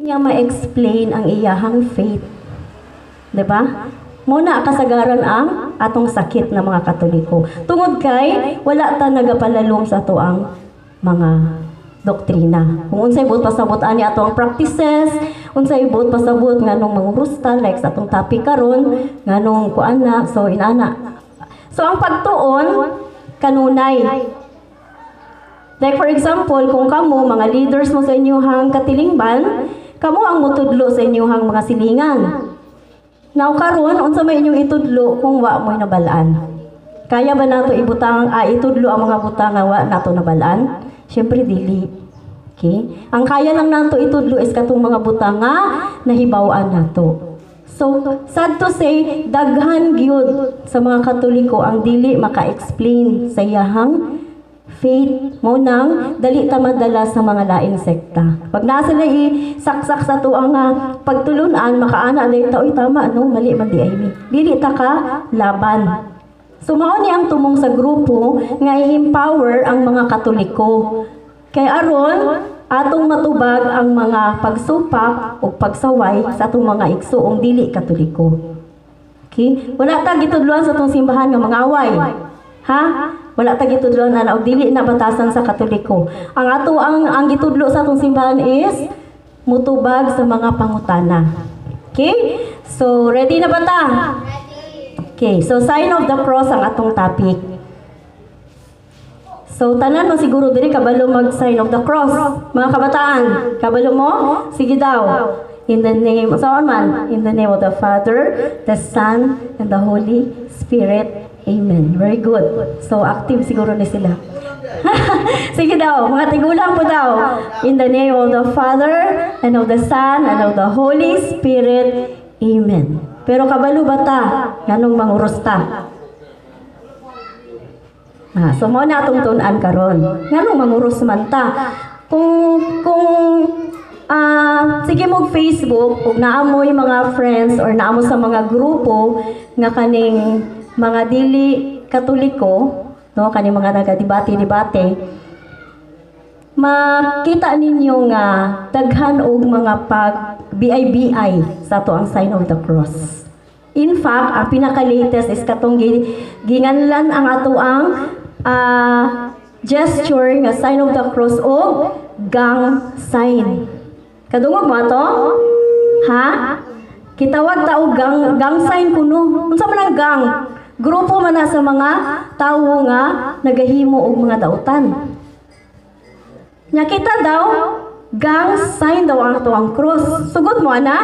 niya ma-explain ang iyahang faith. Diba? Muna kasagaran ang atong sakit na mga Katoliko. Tungod kay, wala ta nagapalalom sa ato mga doktrina. Kung unsay buot pasabot ani atong practices, unsay buot pasabot nganong mangurusta, like sa atong topic karon, nganong kuana, so inana. So ang pagtuon, kanunay. Like for example, kung kamo, mga leaders mo sa inyong katilingban, kamo ang mutudlo sa inyong mga silingan. Now karon, unsa may inyong itudlo kung wa mo'y nabalaan? Kaya ba nato itudlo ang mga butang nga wa nato nabalaan? Siyempre dili. Okay? Ang kaya lang nato itudlo is katong mga butang nga nahibaw-an nato. So, sad to say, daghan gyud sa mga Katoliko ang dili maka-explain sa iyahang faith mo nang dali ta madala sa mga laing sekta. Pag nasa na saksak sa tuang pagtulunan, makaana na ito, tama, no? Mali man di ay mi. Dili ta ka laban. So, mao ni ang tumong sa grupo nga i-empower ang mga Katoliko. Kay aron, atong matubag ang mga pagsupak o pagsaway sa atong mga igsoong dili Katoliko. Okay? Wala ta gitudloan sa atong simbahan nga mga away. Ha? Wala ta gitudloan na og dili na batasan sa Katoliko. Ang ato ang gitudlo sa atong simbahan is mutubag sa mga pangutana. Okay? So, ready na ba ta? Okay, so sign of the cross ang atong topic. So, tanan mo siguro diri kabalo mag-sign of the cross. Mga kabataan, kabalo mo? Sige daw. In the name, saan man? In the name of the Father, the Son, and the Holy Spirit. Amen. Very good. So, active siguro ni sila. Sige daw, mga tigulang po daw. In the name of the Father, and of the Son, and of the Holy Spirit. Amen. Pero kabalo ba ta? Ganong manguros ta? So, mo na atong tunan karon. Ganong manguros man ta? Sige mo Facebook, kung naamoy mga friends or naamo sa mga grupo nga kaning mga dili Katoliko, no, kaning mga nagadibate-dibate, makita ninyo nga daghan og mga BI sa to ang sign of the cross. In fact, ang pinaka-latest is katong ginganlan ang ato ang gesture nga sign of the cross o gang sign. Kadungog mo ato? Ha? Kitawag ta og gang sign kuno. Unsa man ang gang? Grupo man na sa mga tawo nga nagahimo og mga dautan. Nya kita daw gang sign daw ang ato ang cross. Sugod mo ana?